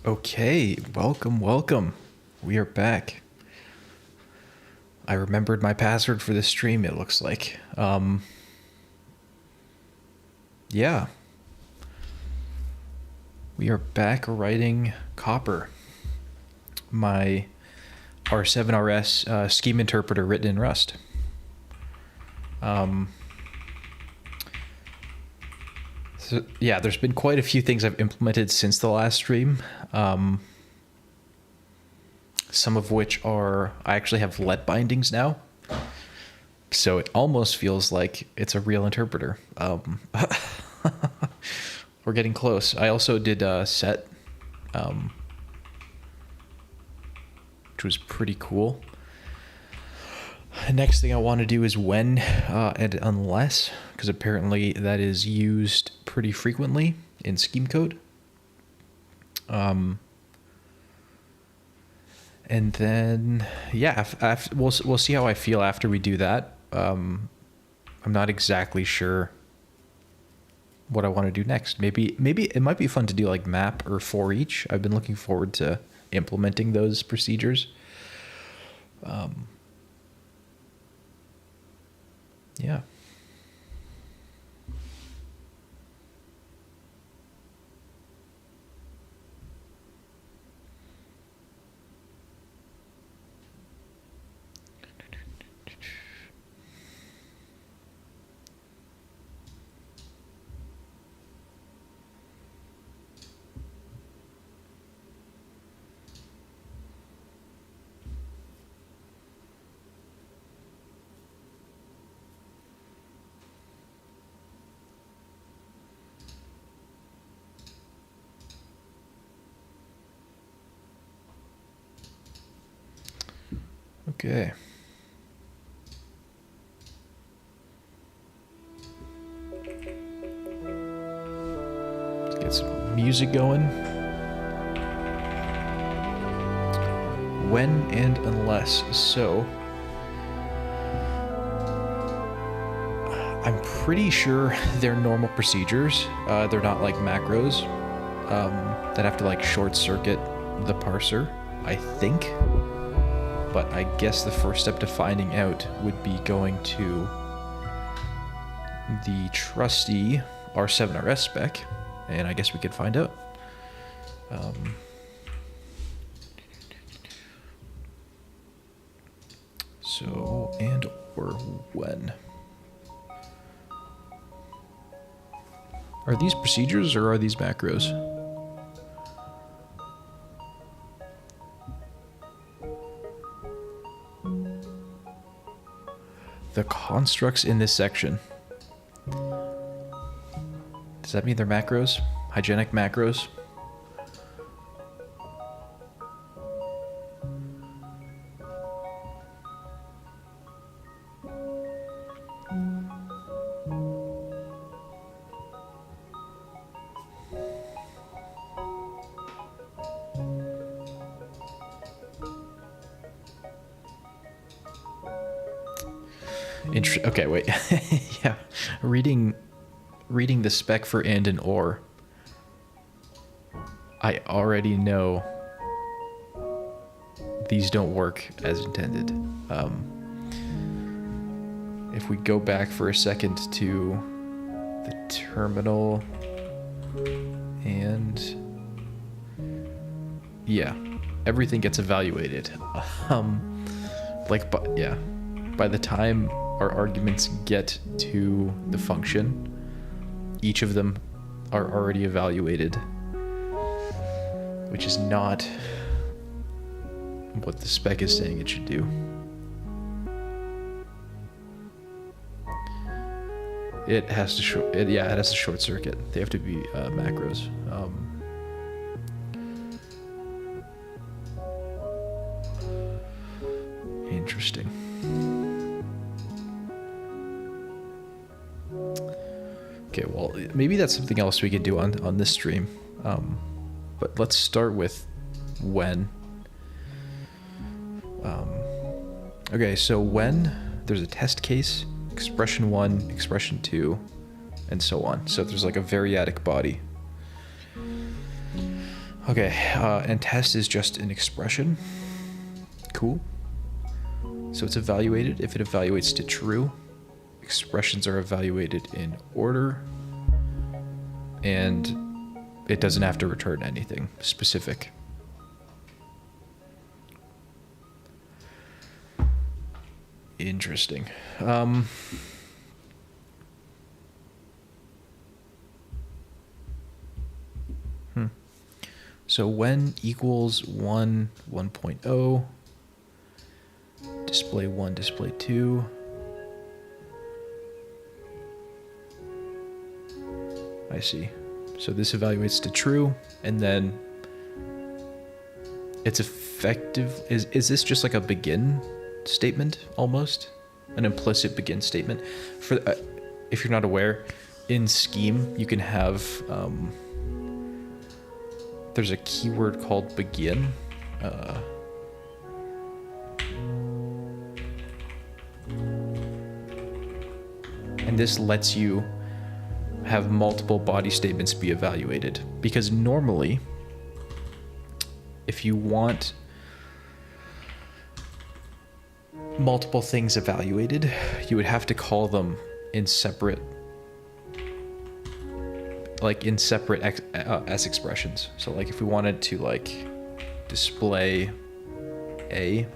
Okay, welcome. We are back. I remembered my password for this stream, it looks like. Yeah. We are back writing Copper. My R7RS scheme interpreter written in Rust. So, yeah, there's been quite a few things I've implemented since the last stream. Some of which are, I actually have let bindings now. So it almost feels like it's a real interpreter. We're getting close. I also did set, which was pretty cool. Next thing I want to do is when and unless, because apparently that is used pretty frequently in scheme code. And then, yeah, we'll see how I feel after we do that. I'm not exactly sure what I want to do next. Maybe it might be fun to do like map or for each. I've been looking forward to implementing those procedures. Yeah. Okay. Let's get some music going. When and unless. So, I'm pretty sure they're normal procedures. They're not like macros that have to like short circuit the parser, I think. But I guess the first step to finding out would be going to the trusty R7RS spec, and I guess we could find out. So, and or when. Are these procedures or are these macros? The constructs in this section. Does that mean they're macros? Hygienic macros? Okay, wait. Yeah, reading the spec for and or, I already know these don't work as intended. If we go back for a second to the terminal, and yeah, everything gets evaluated. By the time our arguments get to the function, each of them are already evaluated, which is not what the spec is saying it should do. It has to it has to short circuit. They have to be macros. Interesting. Okay, well, maybe that's something else we could do on this stream. But let's start with when. Okay, so when there's a test case, expression 1, expression 2, and so on. So there's like a variadic body. Okay, and test is just an expression. Cool. So it's evaluated. If it evaluates to true, expressions are evaluated in order, and it doesn't have to return anything specific. Interesting. So when equals 1, 1.0, display 1, display 2. I see. So this evaluates to true, and then it's effective. Is this just like a begin statement almost? An implicit begin statement? For if you're not aware, in Scheme you can have there's a keyword called begin. And this lets you have multiple body statements be evaluated. Because normally, if you want multiple things evaluated, you would have to call them in separate, like in separate S expressions. So like if we wanted to like display A,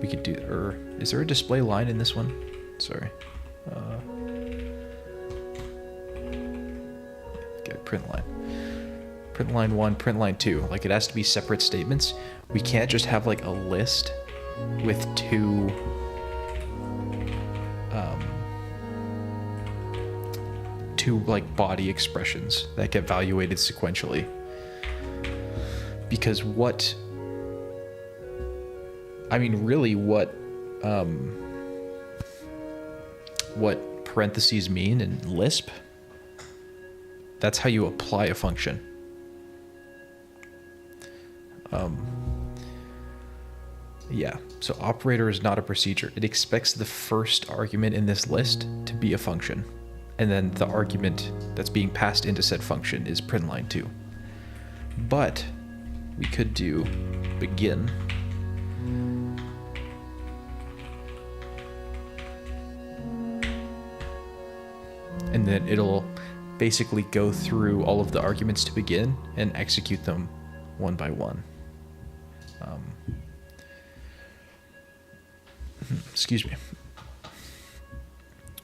we could do, or is there a display line in this one? Sorry. Okay, print line. Print line 1, print line 2. Like it has to be separate statements. We can't just have like a list with two like body expressions that get evaluated sequentially. Because what parentheses mean in Lisp, that's how you apply a function. Yeah, so operator is not a procedure. It expects the first argument in this list to be a function, and then the argument that's being passed into said function is print line 2. But we could do begin. And then it'll basically go through all of the arguments to begin and execute them one by one. Excuse me.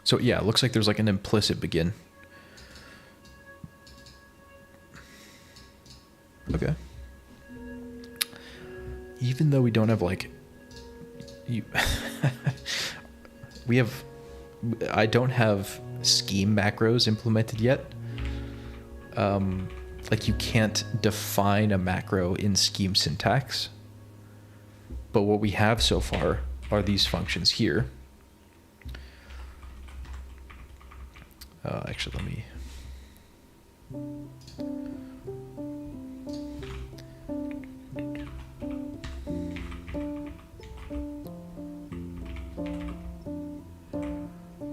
So yeah, it looks like there's like an implicit begin. Okay. Even though we don't have like I don't have Scheme macros implemented yet. Like you can't define a macro in Scheme syntax. But what we have so far are these functions here. Actually, let me...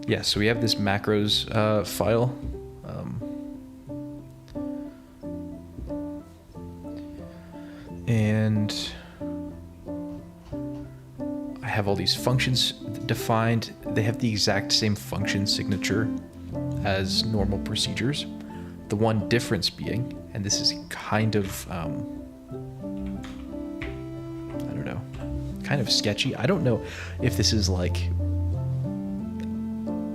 Yeah, so we have this macros file. And I have all these functions defined. They have the exact same function signature as normal procedures. The one difference being, and this is kind of, I don't know, kind of sketchy. I don't know if this is like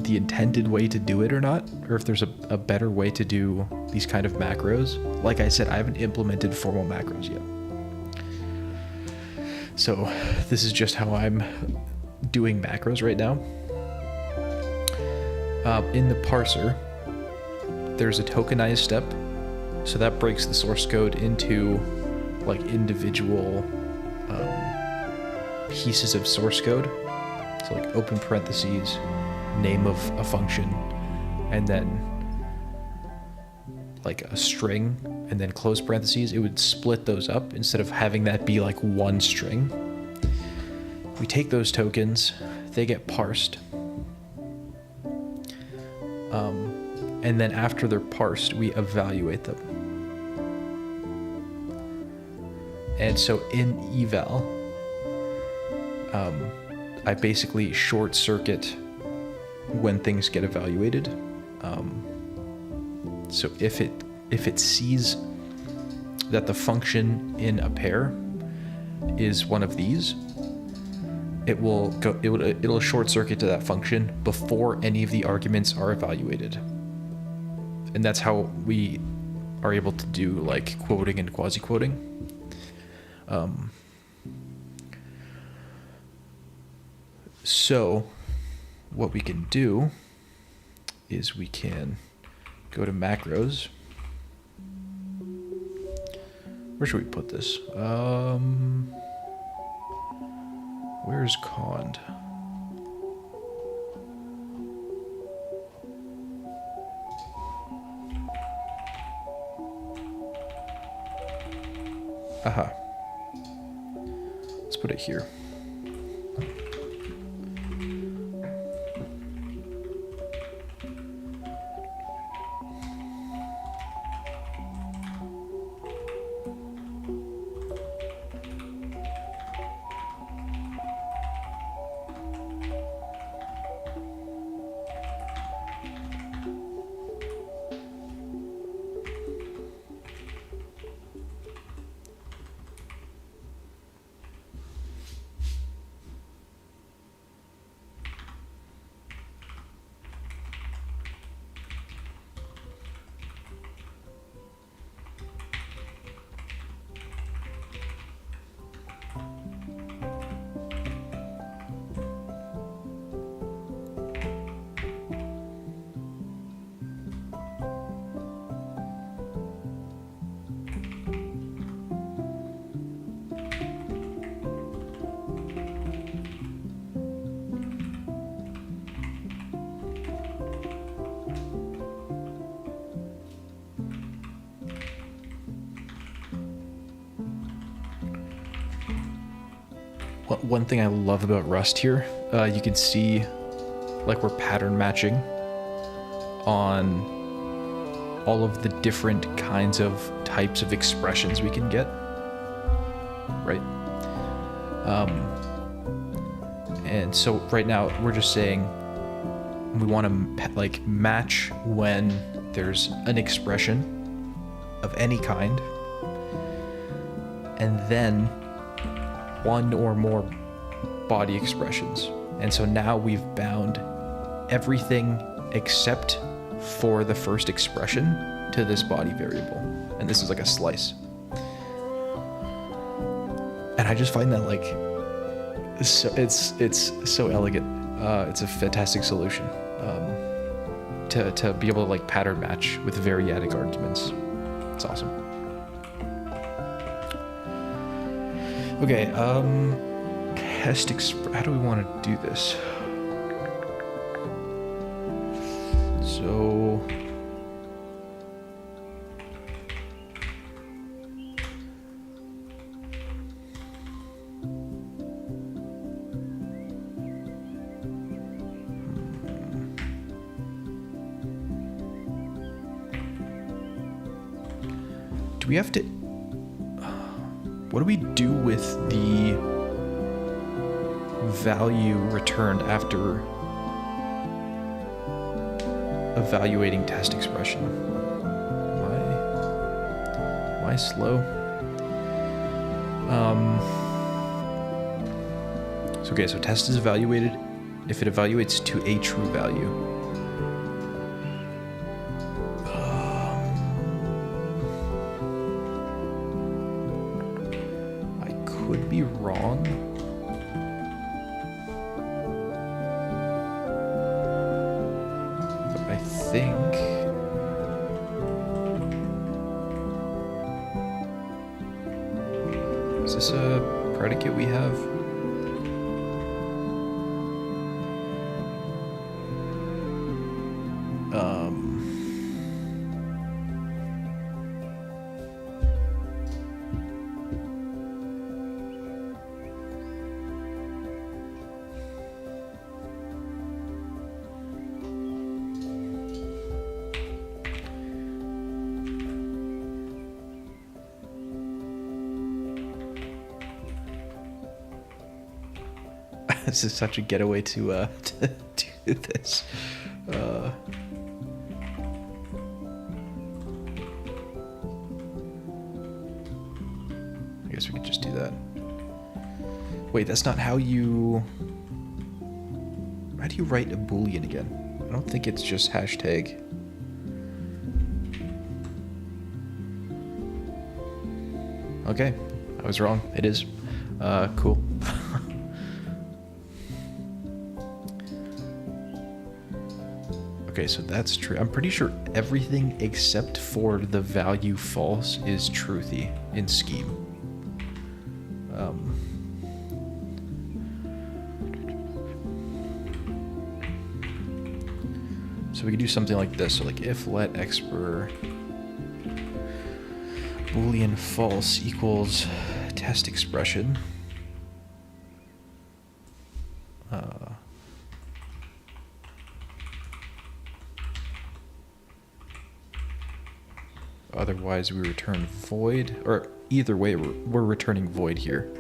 the intended way to do it or not, or if there's a better way to do these kind of macros. Like I said, I haven't implemented formal macros yet. So this is just how I'm doing macros right now. In the parser, there's a tokenized step. So that breaks the source code into like individual pieces of source code. So like open parentheses, name of a function, and then like a string, and then close parentheses. It would split those up instead of having that be like one string. We take those tokens, they get parsed. And then after they're parsed, we evaluate them. And so in eval, I basically short circuit when things get evaluated. So if it sees that the function in a pair is one of these, it'll short circuit to that function before any of the arguments are evaluated. And that's how we are able to do like quoting and quasi-quoting. So what we can do is we can go to macros. Where should we put this? Where's cond? Aha. Let's put it here. One thing I love about Rust here, you can see like we're pattern matching on all of the different kinds of types of expressions we can get, right? And so right now we're just saying we want to like match when there's an expression of any kind, and then one or more body expressions. And so now we've bound everything except for the first expression to this body variable. And this is like a slice. And I just find that like, it's so elegant. It's a fantastic solution to be able to like pattern match with variadic arguments. It's awesome. Okay, how do we want to do this? So do we have to, what do we do with the value returned after evaluating test expression? Am I slow? So test is evaluated if it evaluates to a true value. I could be wrong. But I think is this a predicate we have? This is such a getaway to do this. I guess we could just do that. Wait, that's not how you... How do you write a Boolean again? I don't think it's just hashtag. Okay, I was wrong. It is. Cool. Okay, so that's true. I'm pretty sure everything except for the value false is truthy in scheme. So we could do something like this. So like if let expr Boolean false equals test expression. Otherwise we return void, or either way we're returning void here.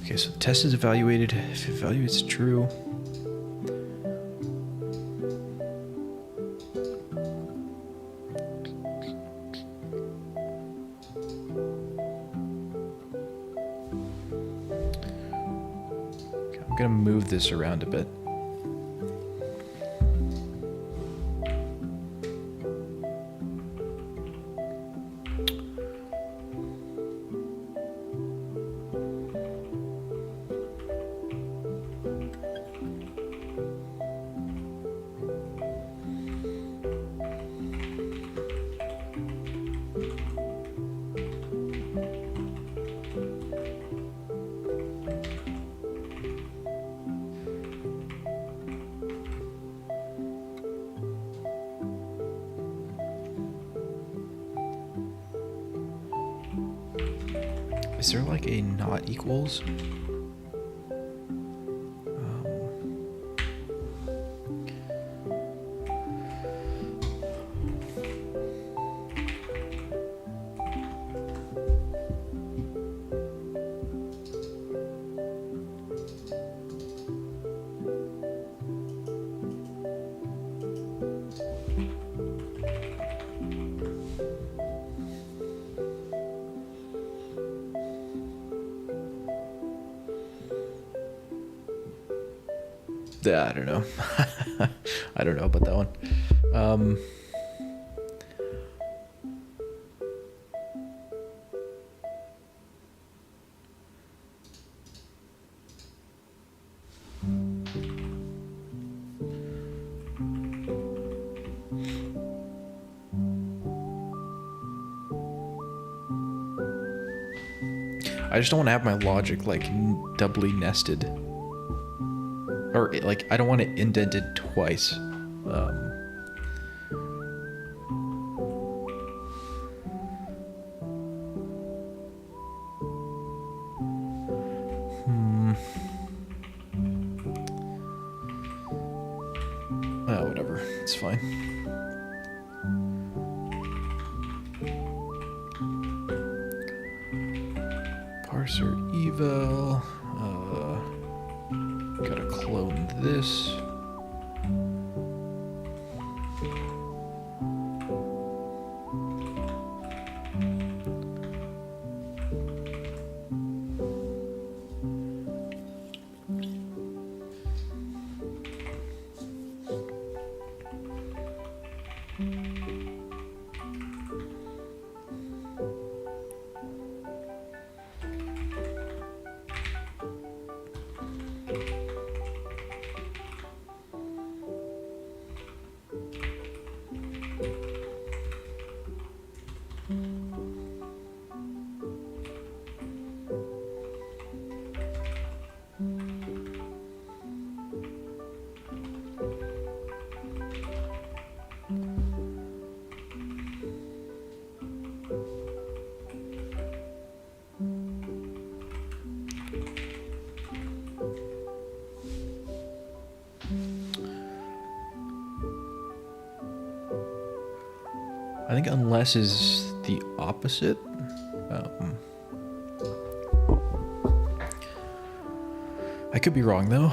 Okay, so the test is evaluated. If it evaluates true, I'm gonna move this around a bit. Is there like a not equals? Yeah, I don't know. I don't know about that one. I just don't want to have my logic like doubly nested. Or, like, I don't want it indented twice. Whatever. It's fine. Parser eval. Gotta clone this. think unless is the opposite. I could be wrong though.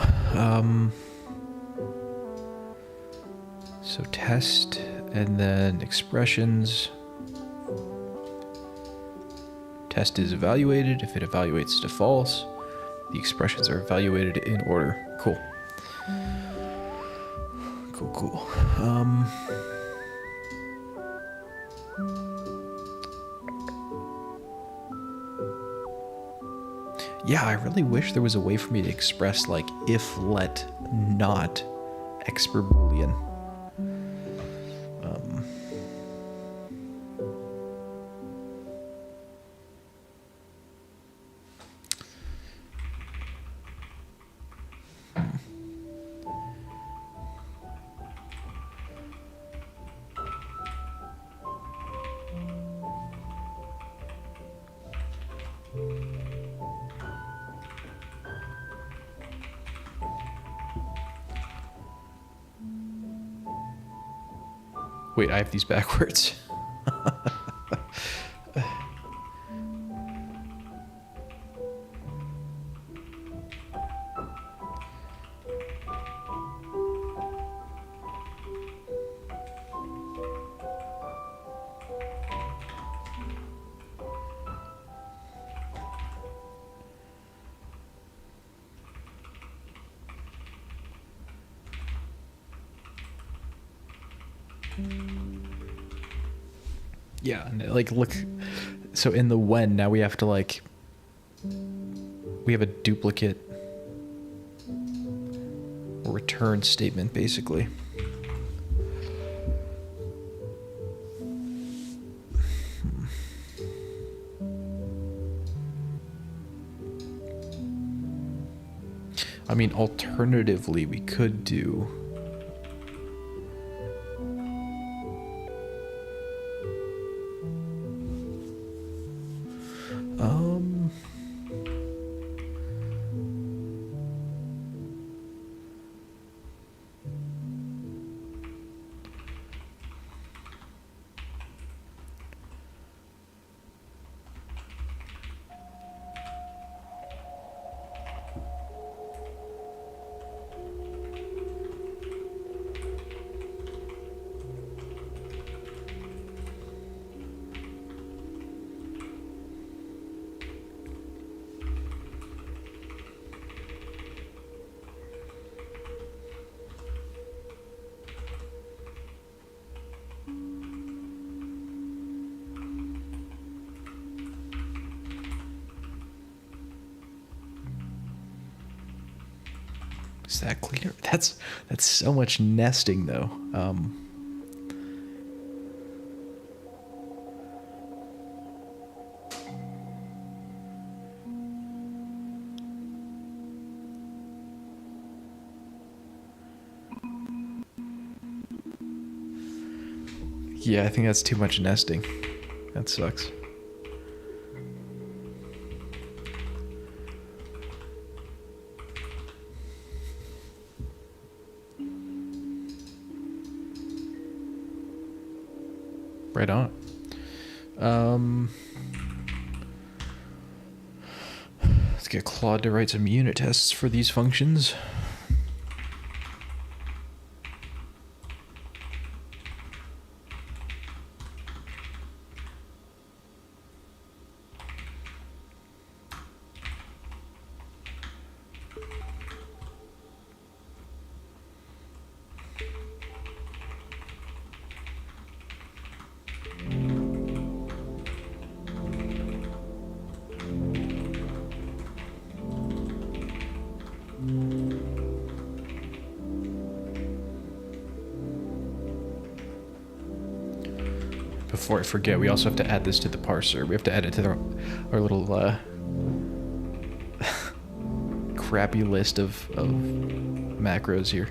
So test and then expressions. Test is evaluated. If it evaluates to false, the expressions are evaluated in order. Cool. Cool. Yeah, I really wish there was a way for me to express like if, let, not, expr boolean. Wait, I have these backwards. Yeah, and like look, so in the when now we have to like, we have a duplicate return statement basically. I mean, alternatively we could do Is that clear? That's so much nesting though. Yeah, I think that's too much nesting. That sucks. Right on. Let's get Claude to write some unit tests for these functions. Before I forget, we also have to add this to the parser. We have to add it to our little crappy list of macros here.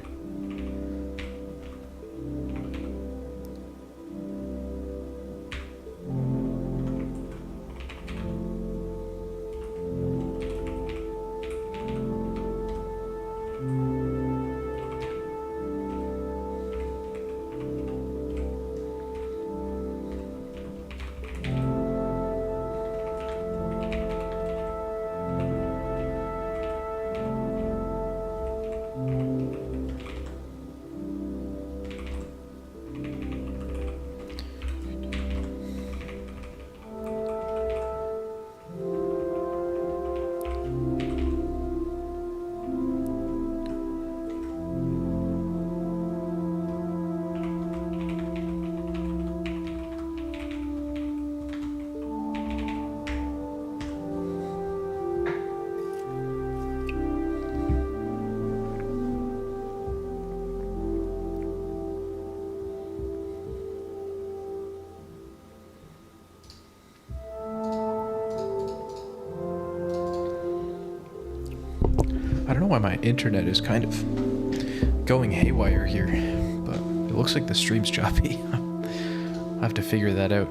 I don't know why my internet is kind of going haywire here, but it looks like the stream's choppy. I'll have to figure that out.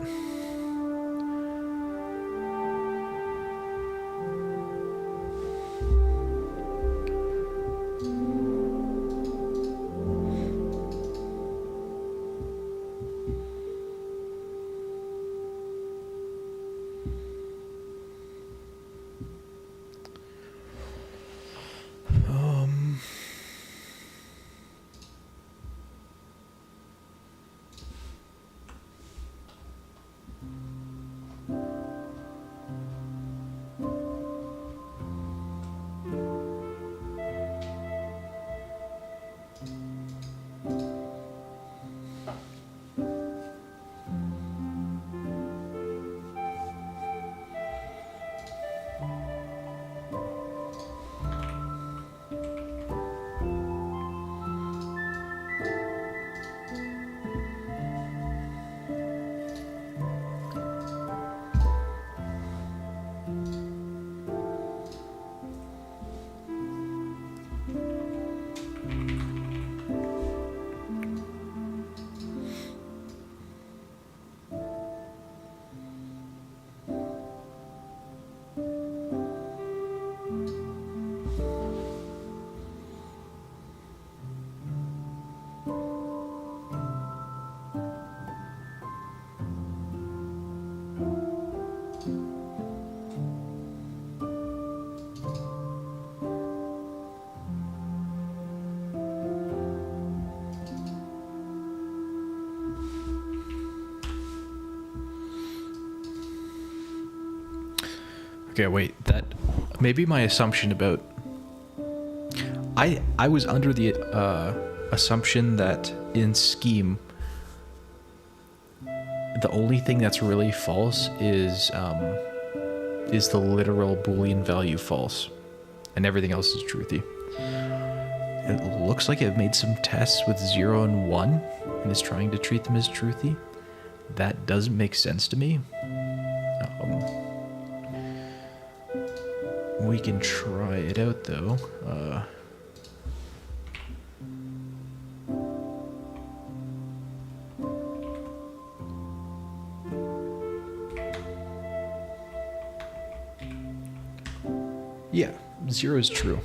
Okay, wait, that maybe my assumption about I was under the assumption that in Scheme the only thing that's really false is the literal Boolean value false, and everything else is truthy. It looks like it made some tests with 0 and 1 and is trying to treat them as truthy. That doesn't make sense to me. We can try it out though. Yeah, 0 is true.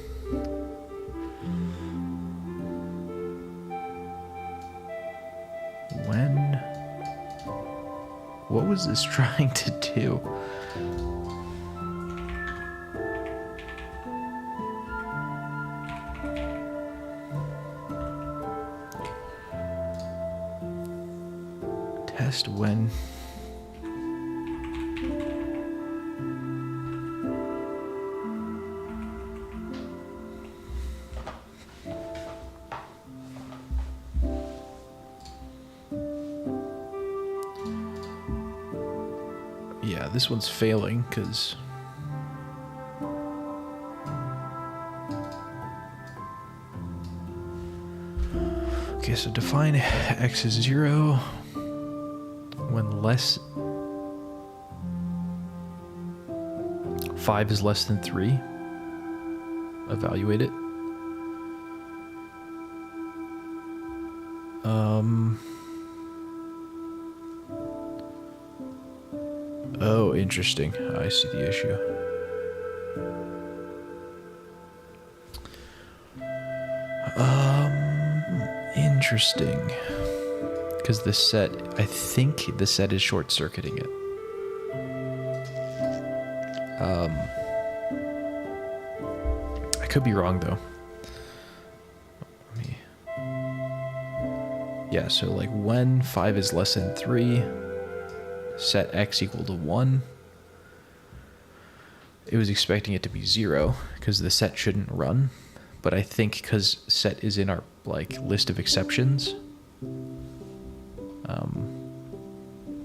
What was this trying to do? Test when. Yeah, this one's failing because okay, so define x is 0 when 5 is less than 3. Evaluate it. Oh, interesting. I see the issue. Interesting. Because the set, I think the set is short-circuiting it. I could be wrong though. Yeah, so like when 5 is less than 3, set x equal to 1. It was expecting it to be 0 because the set shouldn't run, but I think because set is in our like list of exceptions,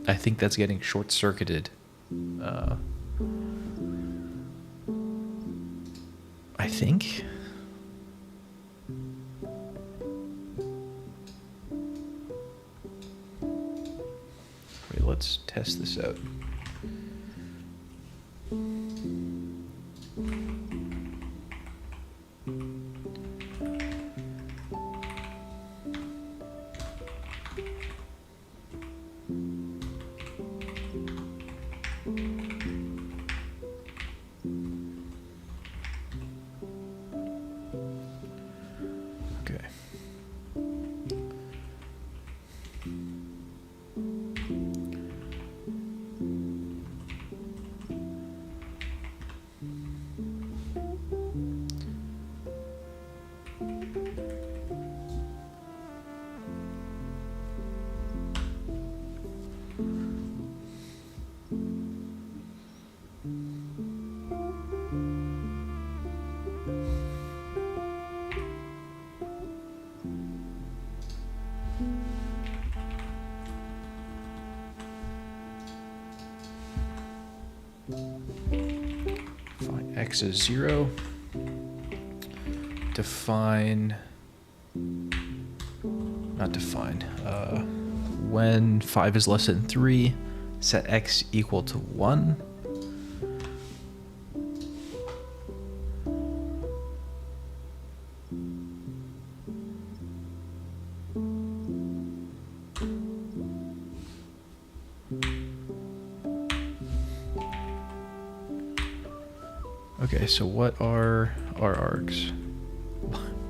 I think that's getting short-circuited. I think. Wait, let's test this out. Okay. Fine. X is 0. Define. Not define. When 5 is less than 3, set X equal to 1. Okay, so what are our args?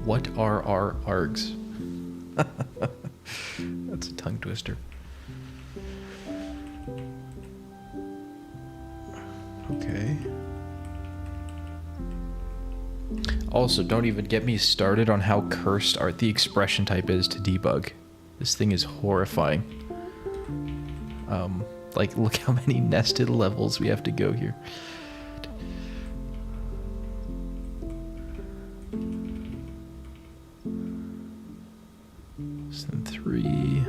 What are our args? That's a tongue twister. Okay. Also, don't even get me started on how cursed the expression type is to debug. This thing is horrifying. Like, look how many nested levels we have to go here. Less than 3.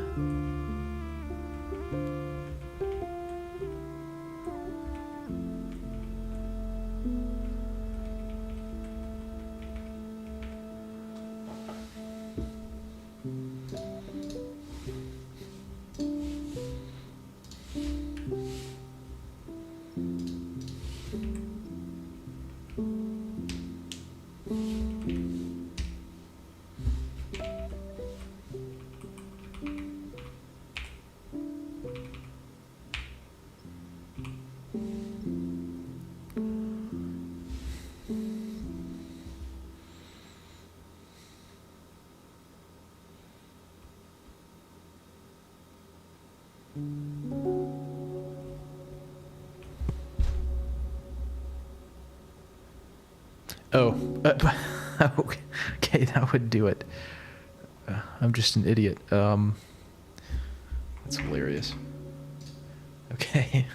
Oh, okay, that would do it. I'm just an idiot. That's hilarious. Okay.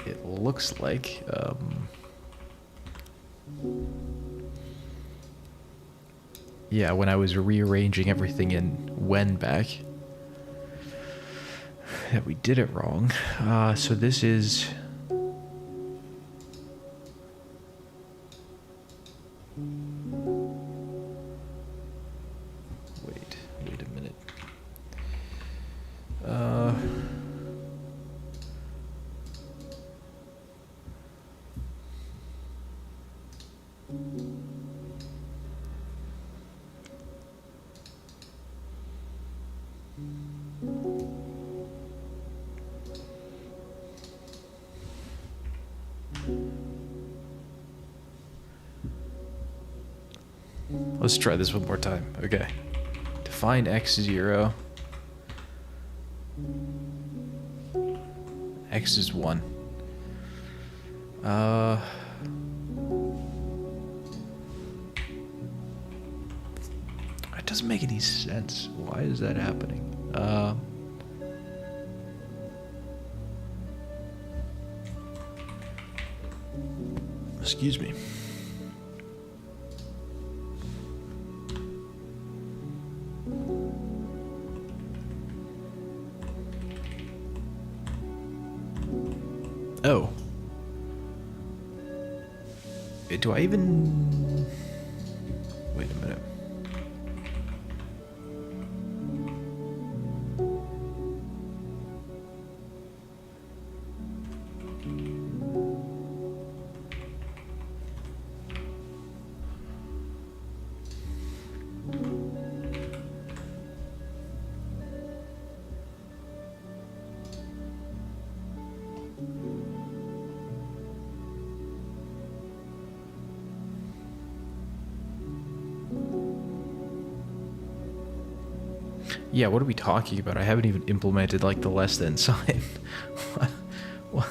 It looks like, yeah, when I was rearranging everything in when back, that we did it wrong. So this is... Wait a minute. Let's try this one more time. Okay. Define x0. X is 1. It doesn't make any sense. Why is that happening? Excuse me. Oh. Do I even... Wait a minute. Yeah, what are we talking about? I haven't even implemented like the less than sign. What?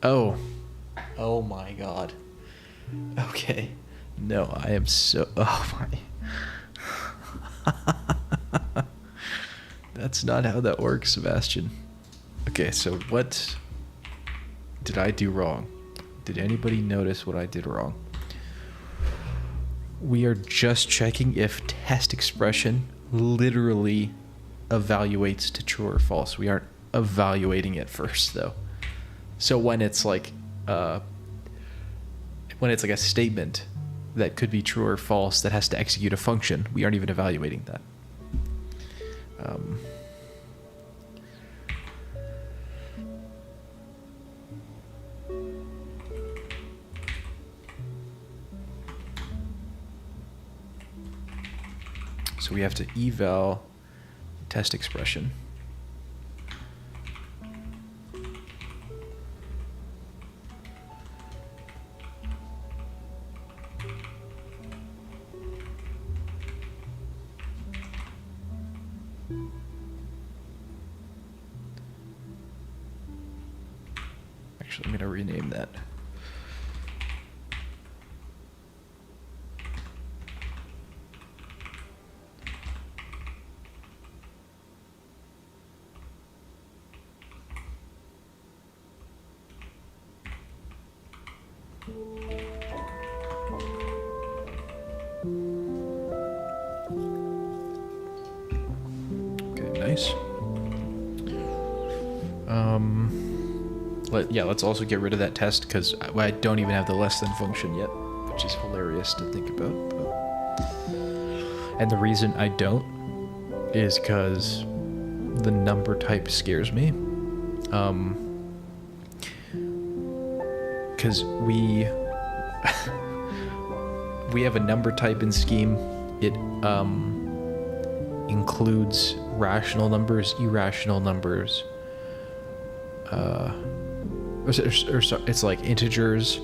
Oh. Oh my god. Okay. No, I am so... Oh my... That's not how that works, Sebastian. Okay, so what did I do wrong? Did anybody notice what I did wrong? We are just checking if test expression literally evaluates to true or false. We aren't evaluating it first, though. So when it's like a statement that could be true or false that has to execute a function, we aren't even evaluating that. So we have to eval test expression. Actually, I'm going to rename that. Okay, nice. Let's also get rid of that test because I don't even have the less than function yet, which is hilarious to think about. And the reason I don't is because the number type scares me. Because we have a number type in Scheme. It includes rational numbers, irrational numbers, it's like integers,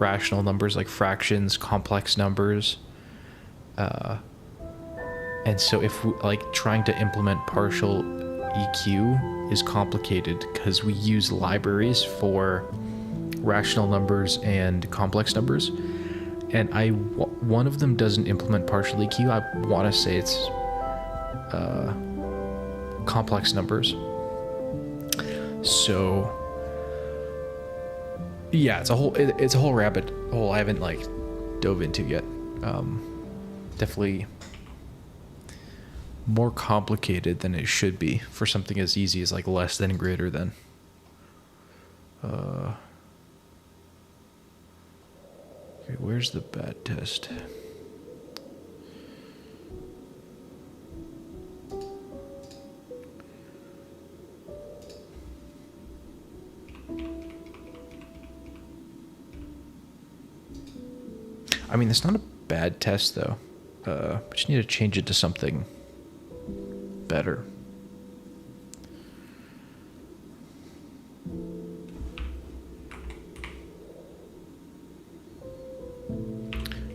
rational numbers like fractions, complex numbers, and so if we, like trying to implement partial EQ is complicated because we use libraries for rational numbers and complex numbers, and one of them doesn't implement partial EQ. I want to say it's complex numbers. So yeah, it's a whole rabbit hole I haven't like dove into yet. Definitely more complicated than it should be for something as easy as like less than and greater than. Okay, where's the bad test? I mean, it's not a bad test, though. We just need to change it to something better.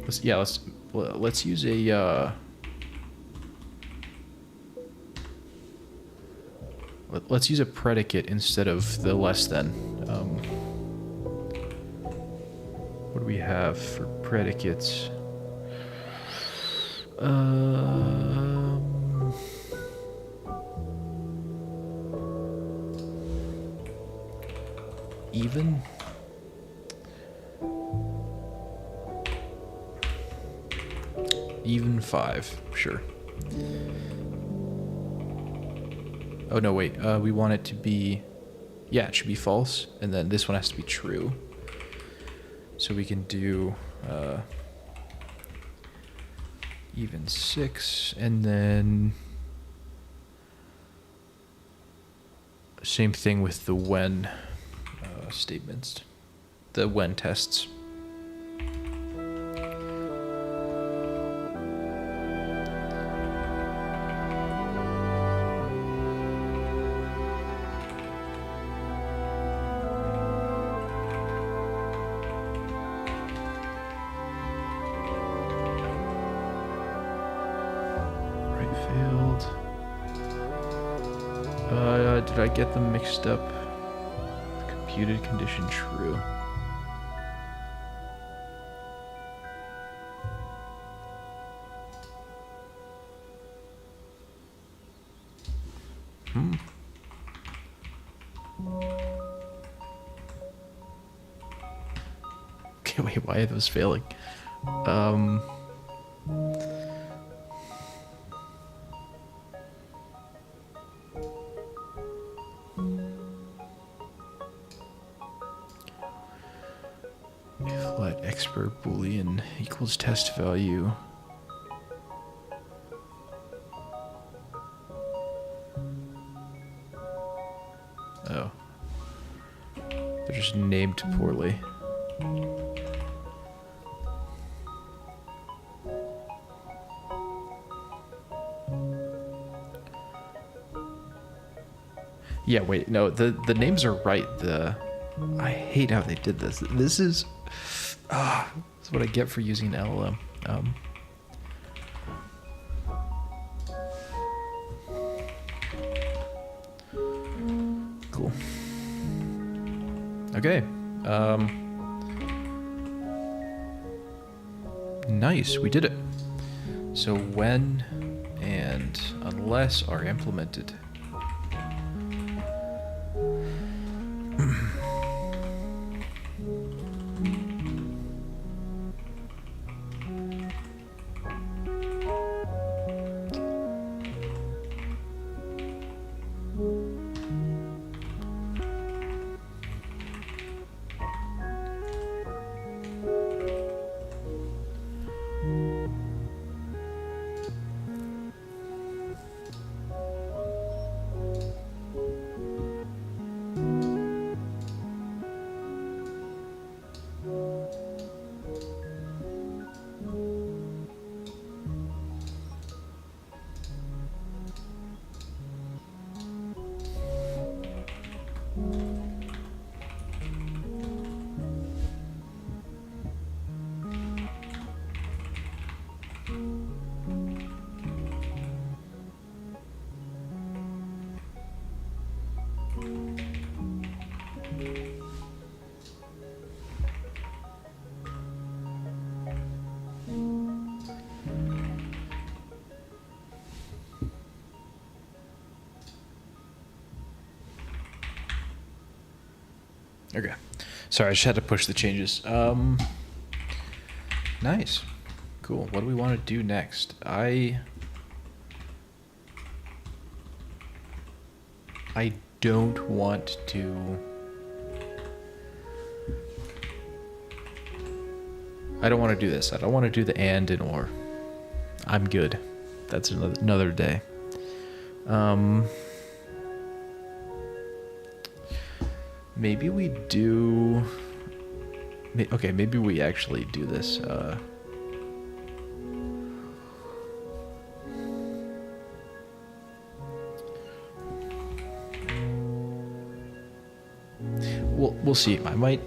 Let's use a let's use a predicate instead of the less than. What do we have for predicates? Even? Even 5, sure. Oh no, wait, we want it to be, yeah, it should be false, and then this one has to be true. So we can do even 6, and then same thing with the when statements, the when tests. Did I get them mixed up? Computed condition true. Okay, wait, why are those failing? If let expert boolean equals test value. Oh. They're just named poorly. Yeah, wait, no, the names are right. I hate how they did this. This is what I get for using an LLM. Cool. Okay. Nice, we did it. So when and unless are implemented. Okay. Sorry, I just had to push the changes. Nice. Cool. What do we want to do next? I don't want to... I don't want to do this. I don't want to do the and or. I'm good. That's another day. Maybe we do... Okay, maybe we actually do this. We'll see. I might...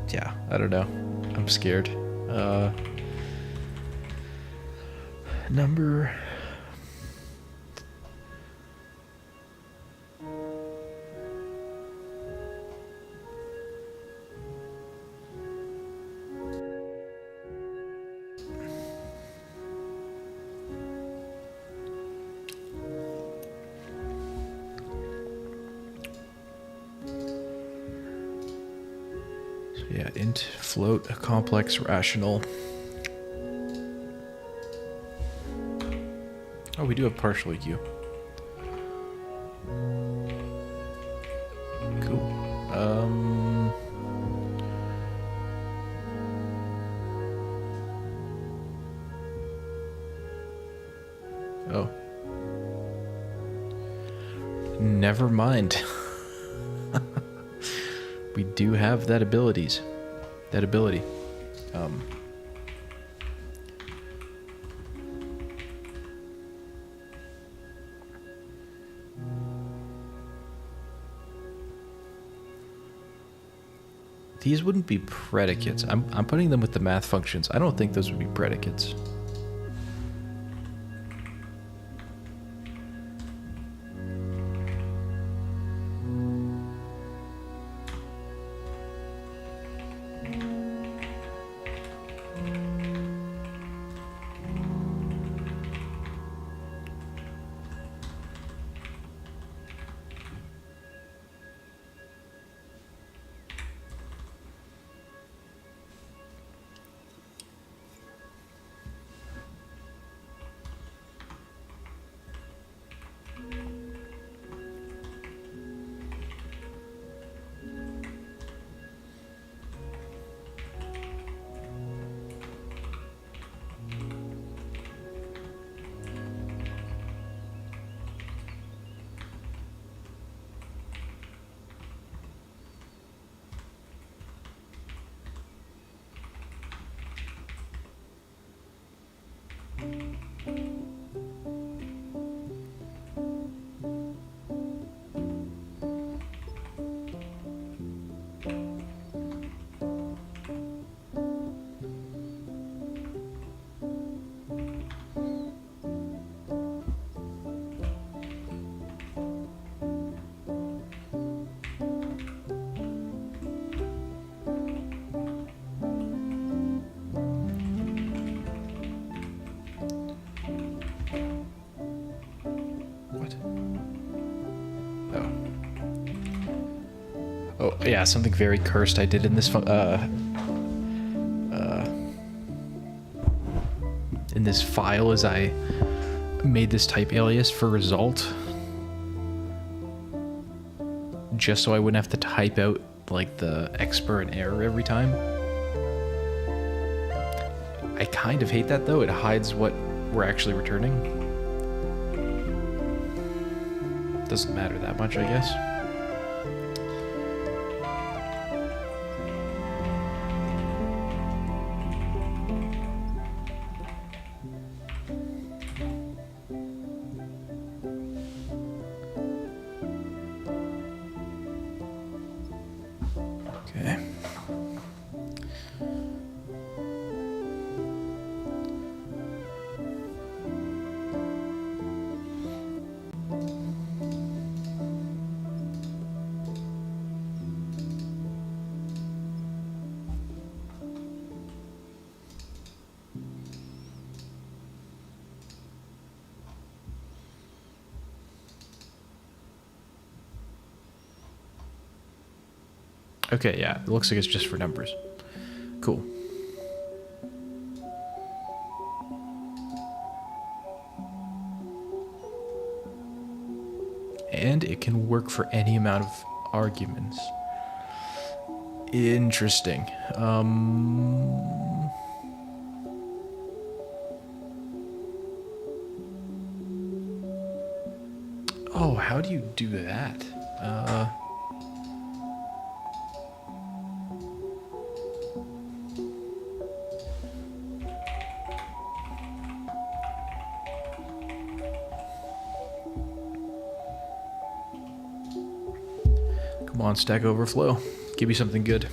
Yeah, I don't know. I'm scared. Number... Yeah, int float a complex rational. Oh, we do have partial EQ. Cool. Oh. Never mind. We do have that ability. These wouldn't be predicates. I'm putting them with the math functions. I don't think those would be predicates. Oh, yeah, something very cursed I did in this in this file is I made this type alias for result just so I wouldn't have to type out like the expr and error every time. I kind of hate that though. It hides what we're actually returning. Doesn't matter that much, I guess. Okay, yeah, it looks like it's just for numbers. Cool. And it can work for any amount of arguments. Interesting. Oh, how do you do that? Come on, Stack Overflow. Give me something good.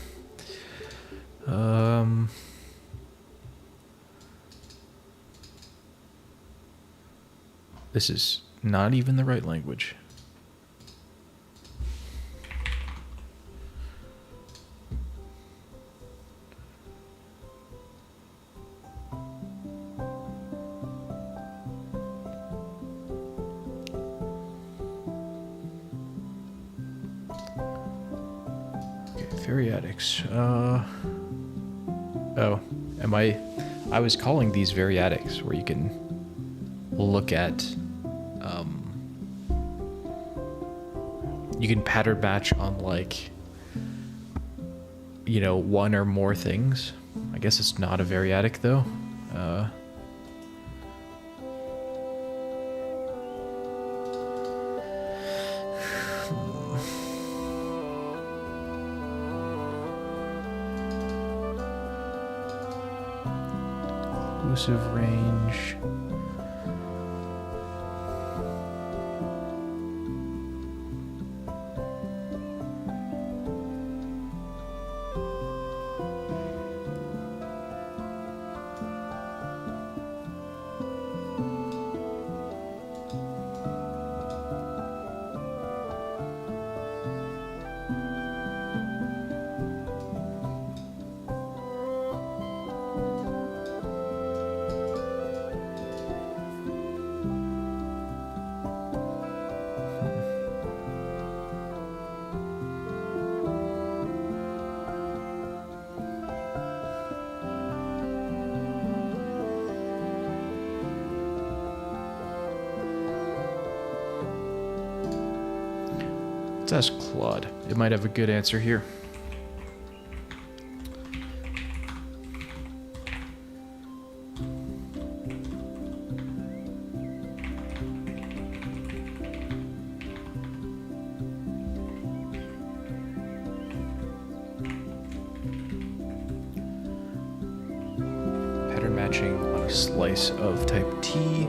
This is not even the right language. Variadics. Oh, I was calling these variadics, where you can look at, you can pattern match on like, you know, one or more things. I guess it's not a variadic though. Inclusive range. Let's ask Claude. It might have a good answer here. Pattern matching on a slice of type T.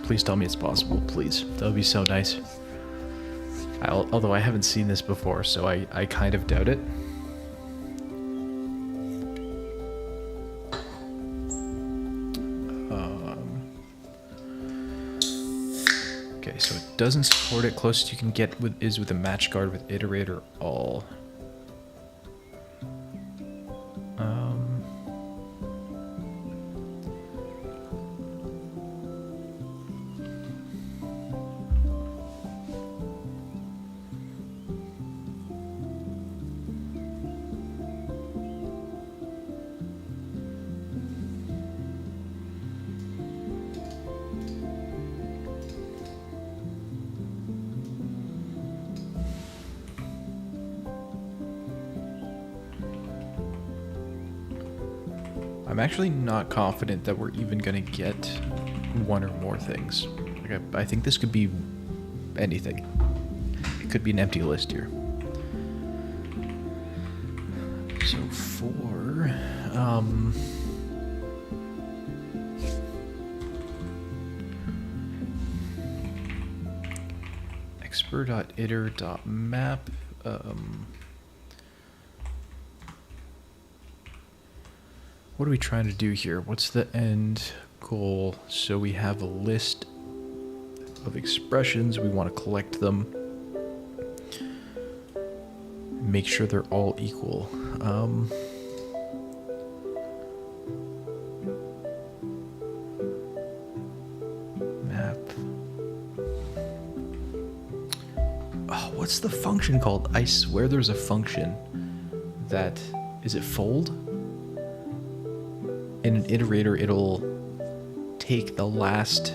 Please tell me it's possible, please. That would be so nice. Although I haven't seen this before, so I kind of doubt it. Okay, so it doesn't support it. Closest you can get is with a match guard with iterator all. I'm actually not confident that we're even gonna get one or more things. Like I think this could be anything. It could be an empty list here. So for expert.iter.map what are we trying to do here? What's the end goal? So we have a list of expressions. We want to collect them. Make sure they're all equal. Map. Oh, what's the function called? I swear there's a function that... Is it fold? In an iterator, it'll take the last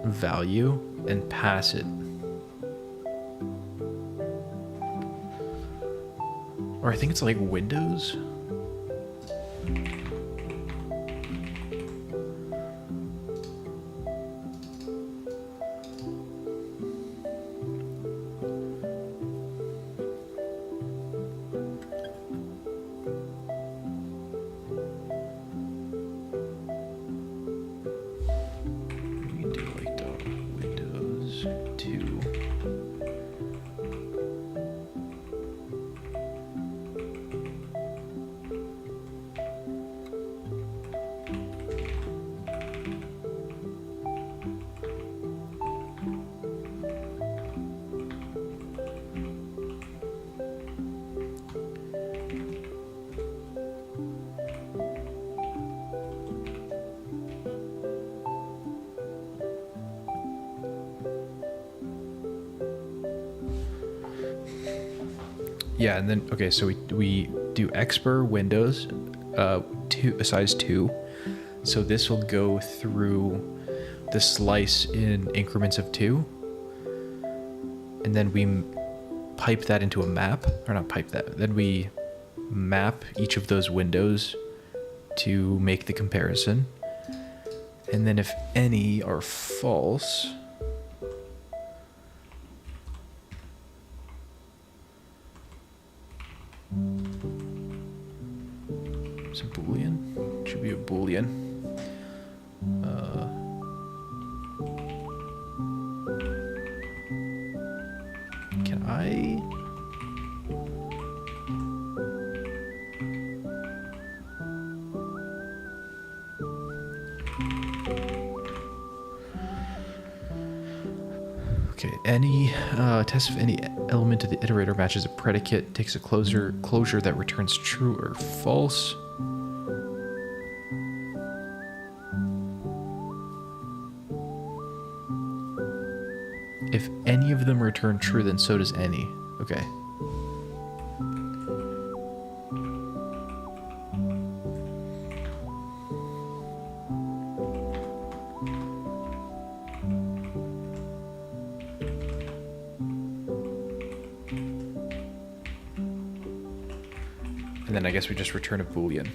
value and pass it. Or I think it's like Windows. Yeah, and then, okay, so we do Expr Windows, size 2. So this will go through the slice in increments of 2. And then we pipe that into a map, or not pipe that, then we map each of those windows to make the comparison. And then if any are false, do Boolean. Can I? Okay, any test if any element of the iterator matches a predicate, takes a closure that returns true or false. If any of them return true, then so does any. Okay. And then I guess we just return a Boolean.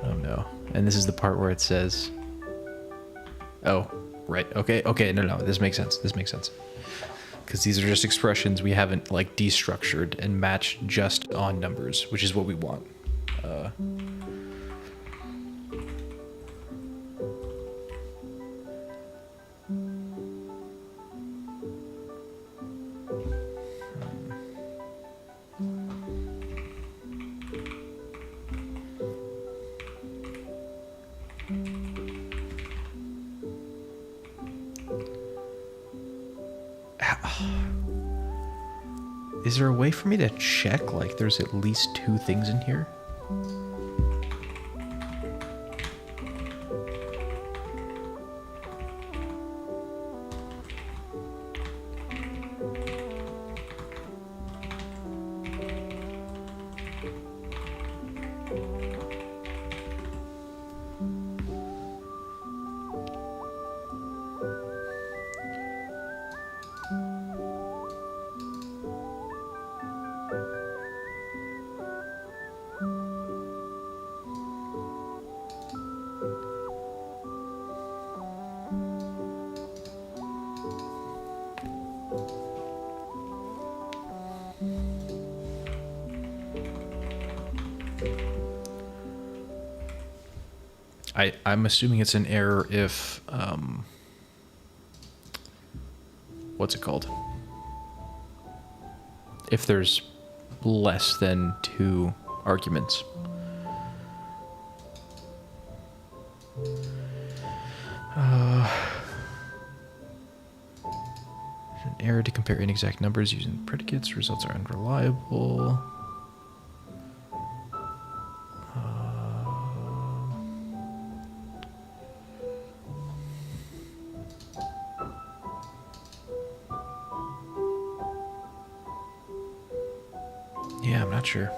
Oh no. And this is the part where it says, oh, right. Okay. No. This makes sense. Because these are just expressions we haven't like destructured and matched just on numbers, which is what we want. Is there a way for me to check, like, there's at least 2 things in here? I'm assuming it's an error if, what's it called? If there's less than 2 arguments. There's an error to compare inexact numbers using predicates. Results are unreliable. Yeah, I'm not sure.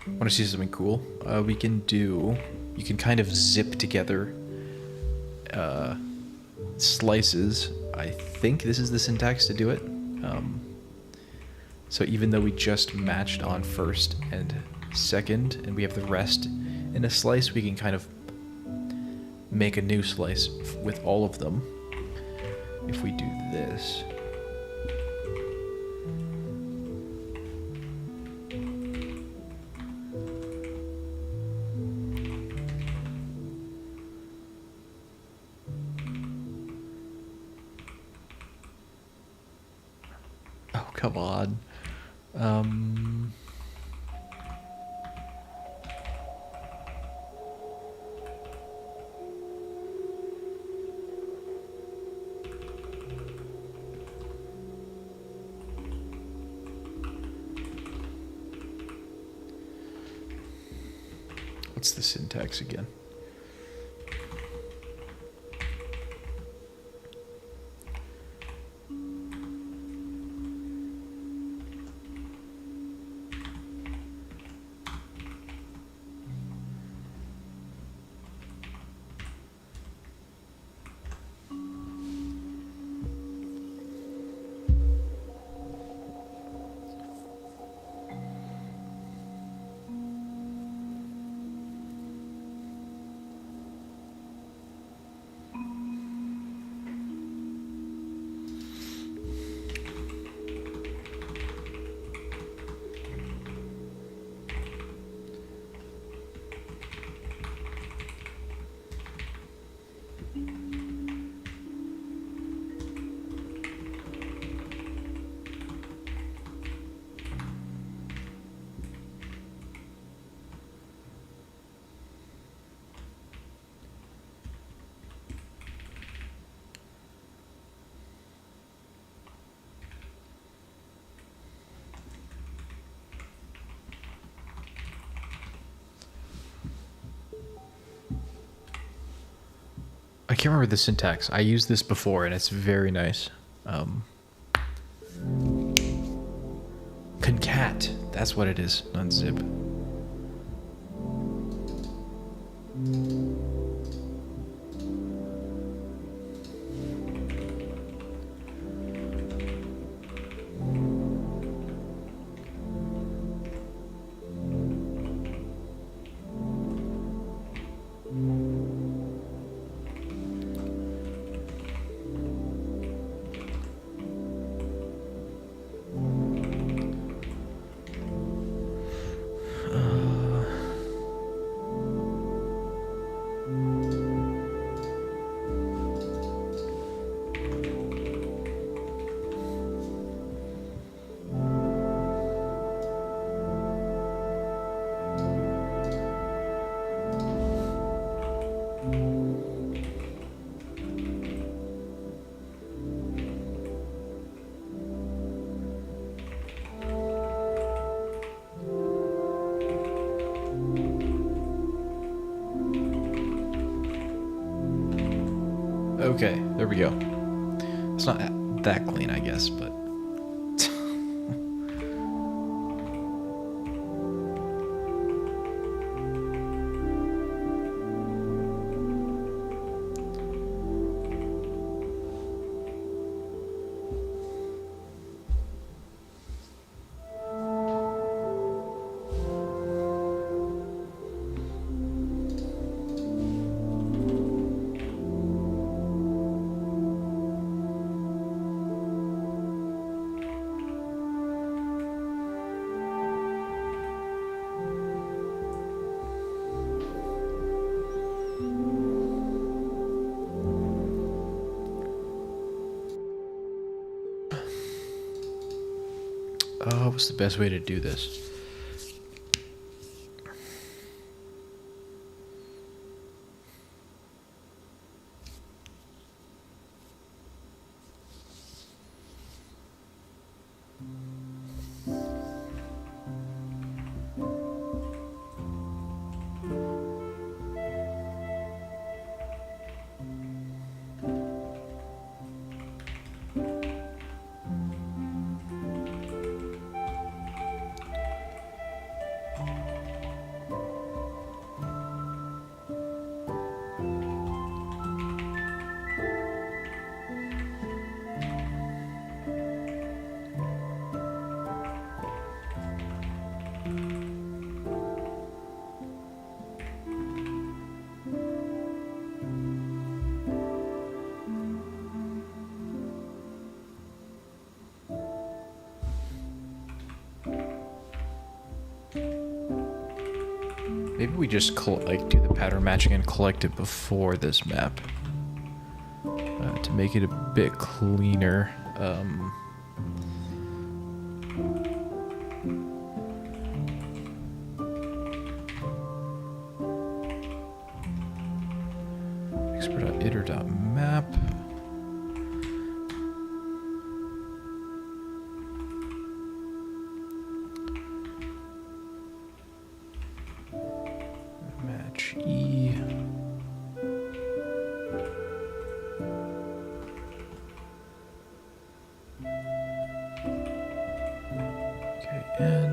Want to see something cool? We can do, you can kind of zip together slices. I think this is the syntax to do it. So even though we just matched on first and second, and we have the rest in a slice, we can kind of make a new slice with all of them. If we do this. Oh, come on. What's the syntax again? can't remember the syntax. I used this before, and it's very nice. Concat. That's what it is. Unzip. Okay, there we go. It's not that clean, I guess, but... what's the best way to do this? Maybe we just like do the pattern matching and collect it before this map to make it a bit cleaner. Expert.iter.map. Match E. Okay, N.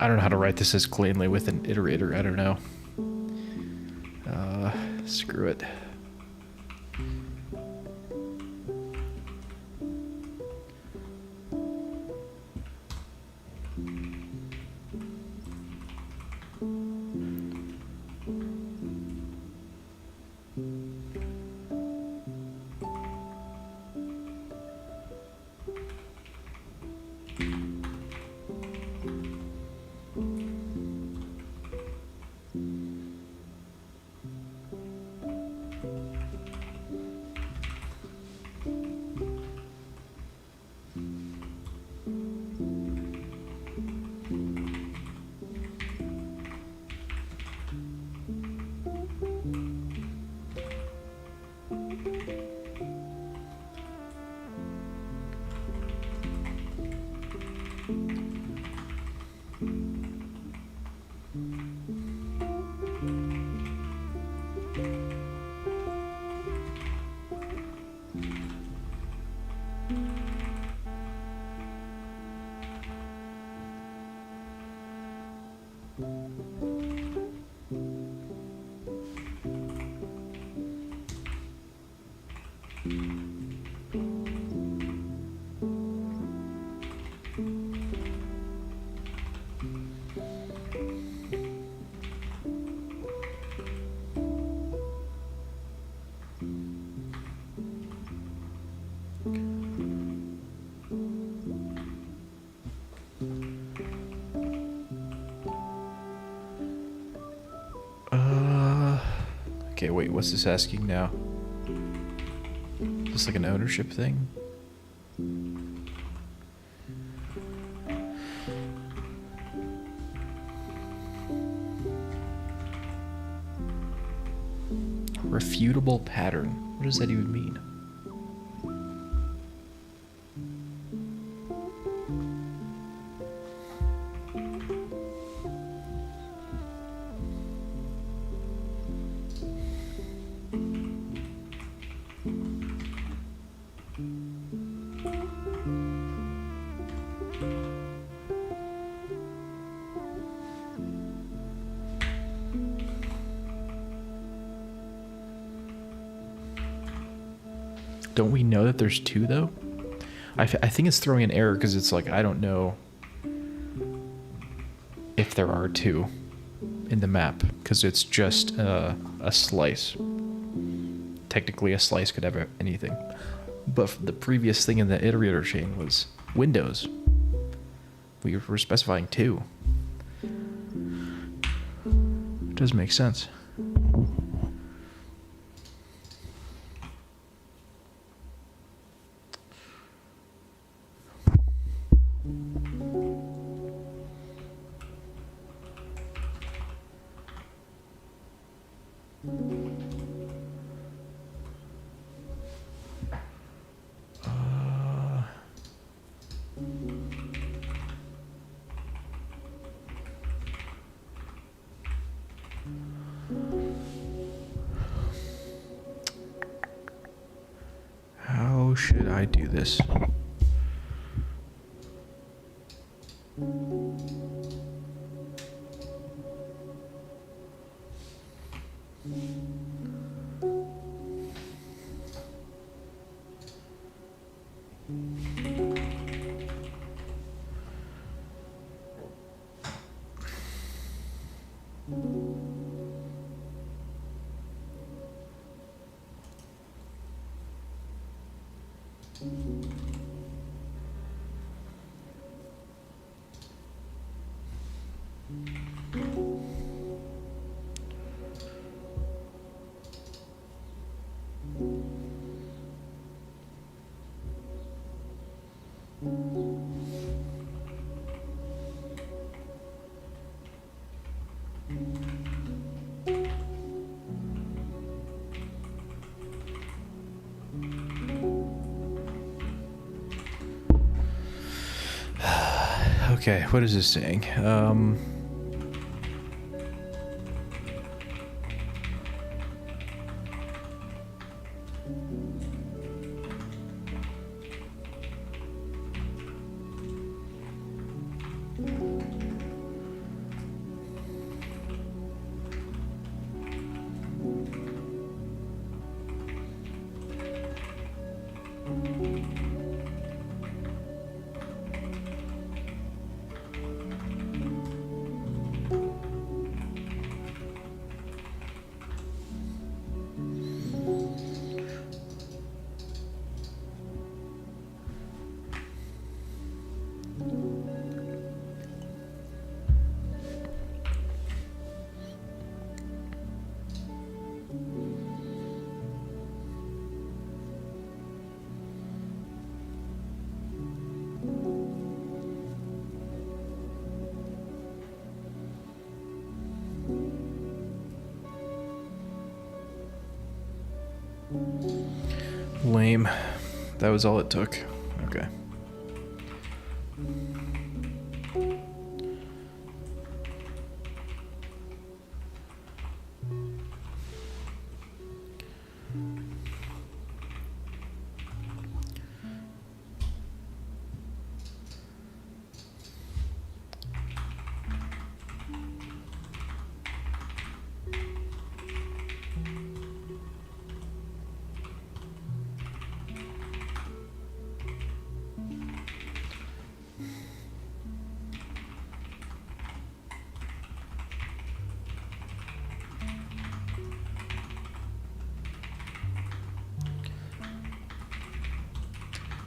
I don't know how to write this as cleanly with an iterator. I don't know. Screw it. Okay, wait, what's this asking now? Is this like an ownership thing? Refutable pattern. What does that even mean? Don't we know that there's two, though? I think it's throwing an error because it's like, I don't know if there are two in the map because it's just a slice. Technically, a slice could have anything. But the previous thing in the iterator chain was Windows. We were specifying two. It does make sense. How should I do this? Okay, what is this saying? game. That was all it took. Okay.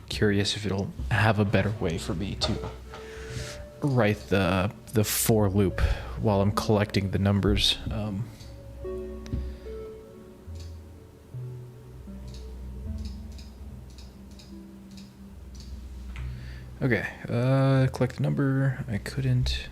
Curious if it'll have a better way for me to write the for loop while I'm collecting the numbers. Okay, collect the number. I couldn't.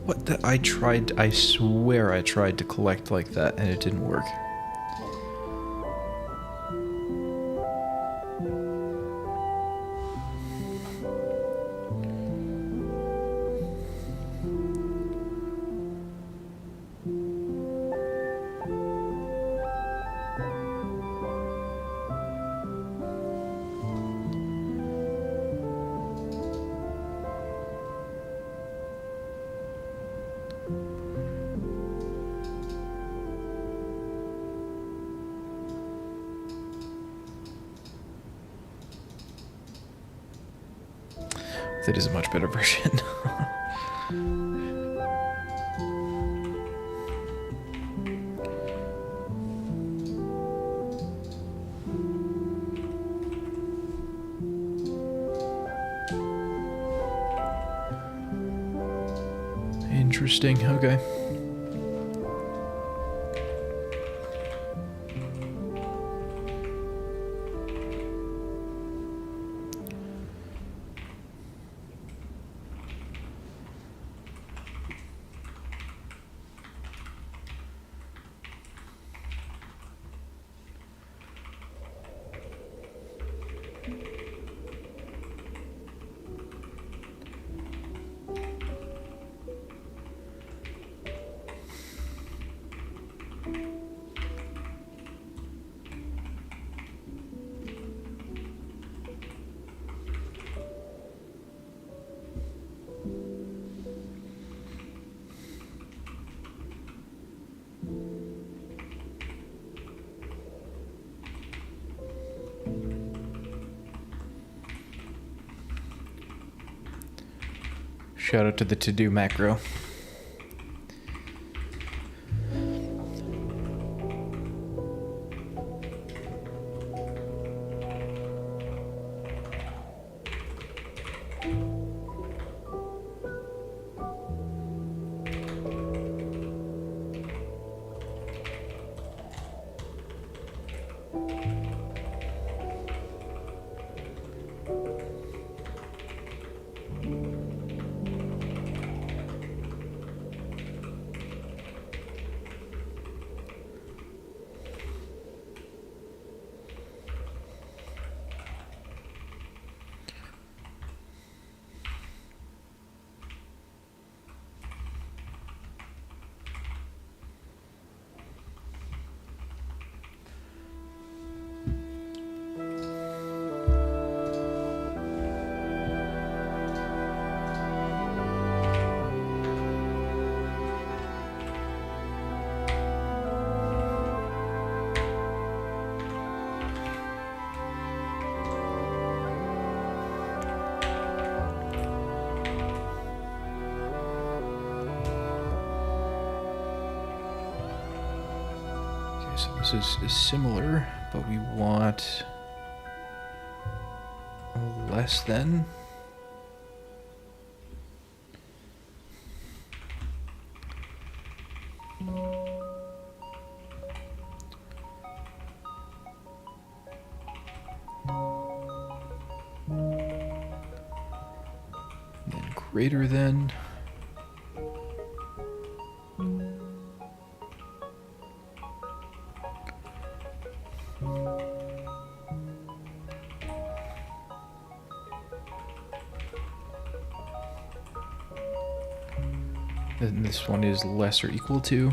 What the? I swear I tried to collect like that and it didn't work. That is a much better version. Interesting, okay. Shout out to the to-do macro. So this is similar, but we want less than. Then greater than. Then this one is less or equal to.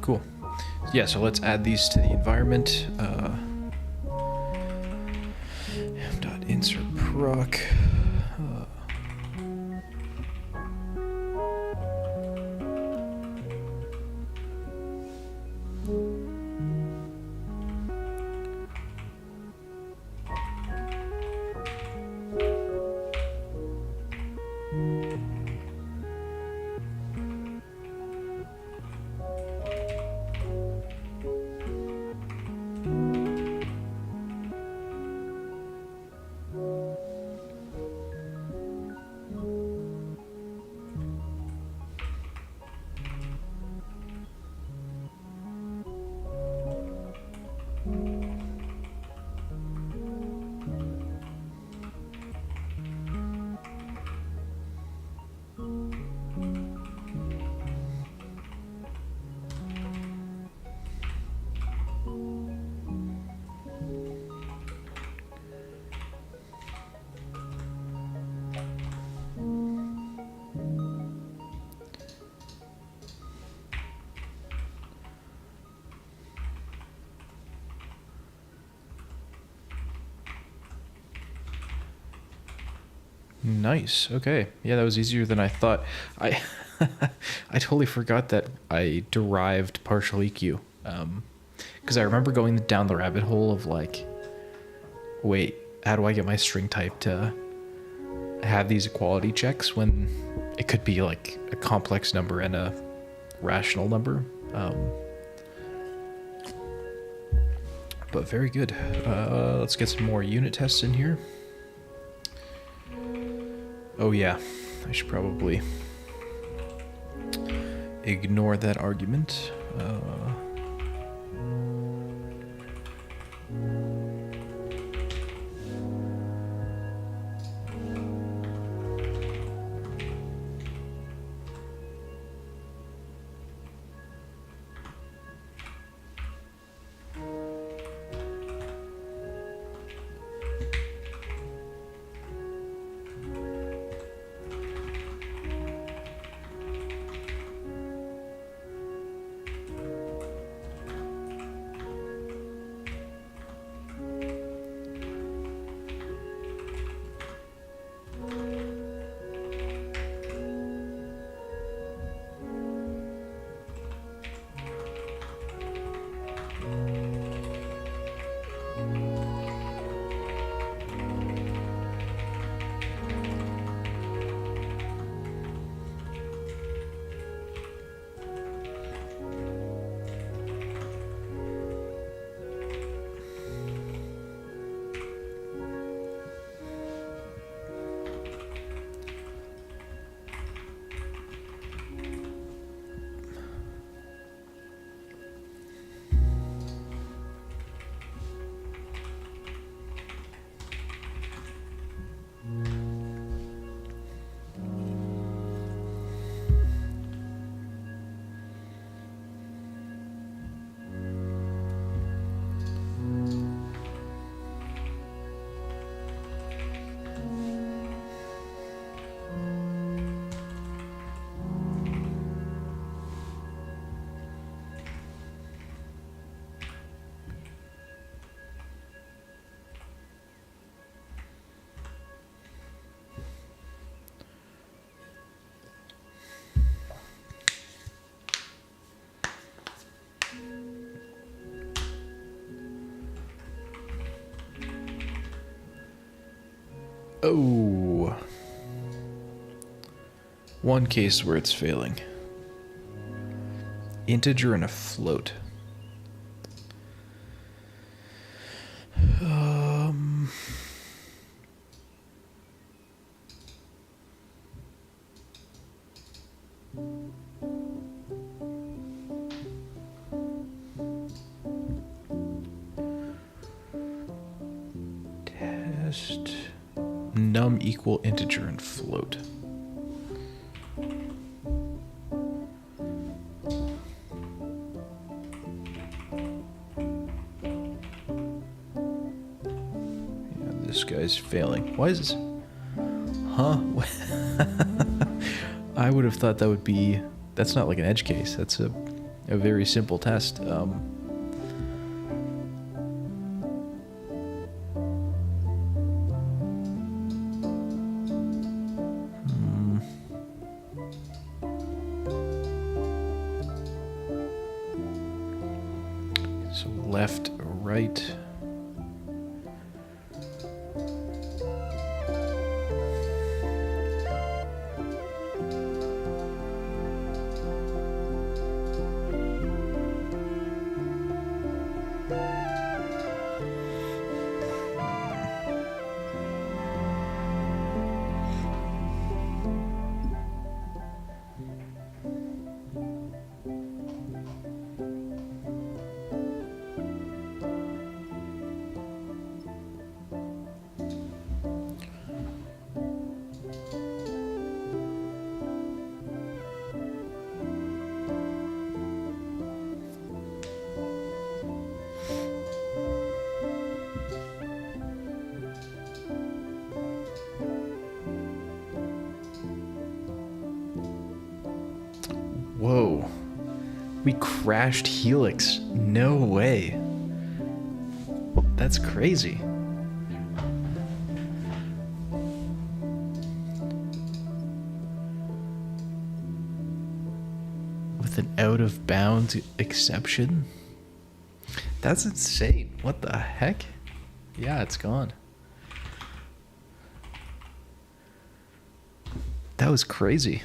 Cool. Yeah, so let's add these to the environment. Dot insert proc. Nice. Okay. Yeah, that was easier than I thought. I I totally forgot that I derived partial EQ. Because I remember going down the rabbit hole of like, wait, how do I get my string type to have these equality checks when it could be like a complex number and a rational number? But very good. Let's get some more unit tests in here. Oh yeah, I should probably ignore that argument. Oh. One case where it's failing. Integer and a float. Test num equal integer and float. This guy's failing. Why is this? Huh? I would have thought that would be... That's not like an edge case. That's a very simple test. So left, right... Whoa. We crashed Helix. No way. That's crazy. With an out of bounds exception? That's insane. What the heck? Yeah, it's gone. That was crazy.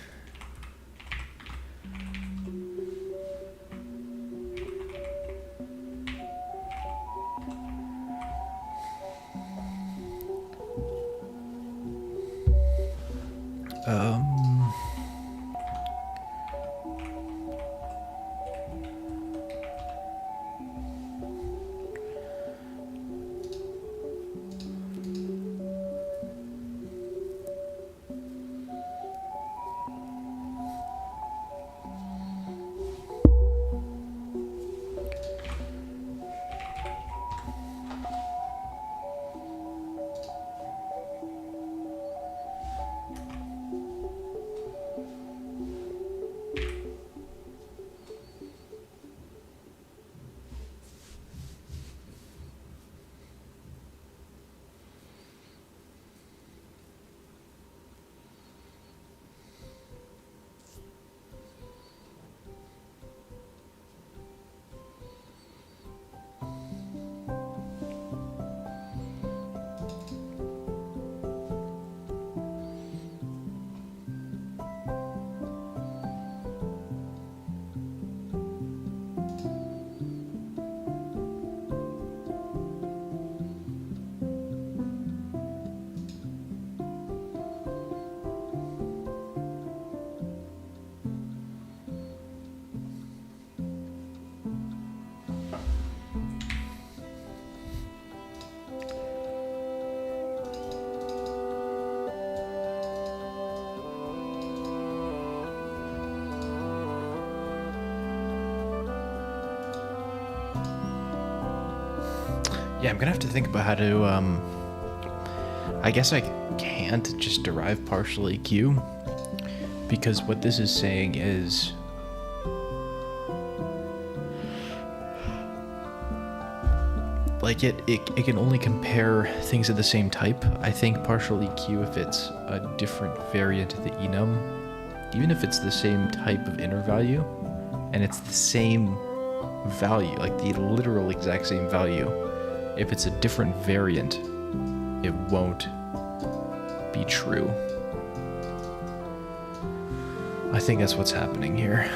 Yeah, I'm gonna have to think about how to, I guess I can't just derive partial EQ, because what this is saying is, like, it can only compare things of the same type. I think partial EQ, if it's a different variant of the enum, even if it's the same type of inner value, and it's the same value, like the literal exact same value, if it's a different variant, it won't be true. I think that's what's happening here.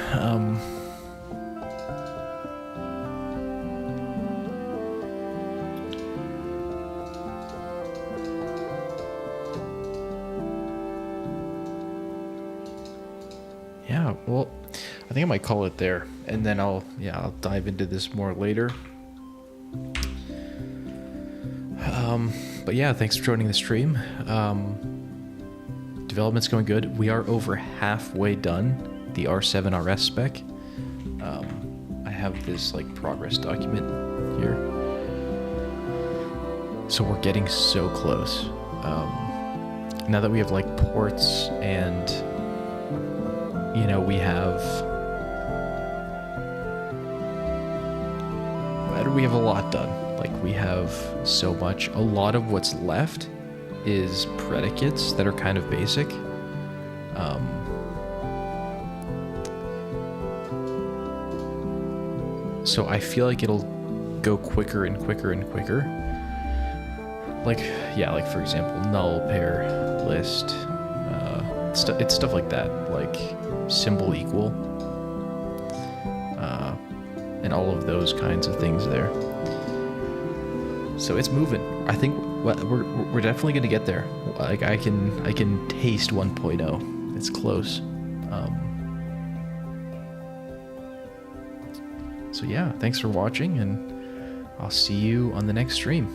Yeah, well, I think I might call it there, and then I'll dive into this more later. But yeah, thanks for joining the stream. Development's going good. We are over halfway done the R7 RS spec. I have this like progress document here, so we're getting so close. Now that we have like ports and we have a lot done. Like we have so much. A lot of what's left is predicates that are kind of basic. So I feel like it'll go quicker and quicker and quicker. Like for example, null, pair, list, it's stuff like that, like symbol equal, and all of those kinds of things there. So it's moving. I think we're definitely gonna get there. Like I can taste 1.0. It's close. So yeah, thanks for watching, and I'll see you on the next stream.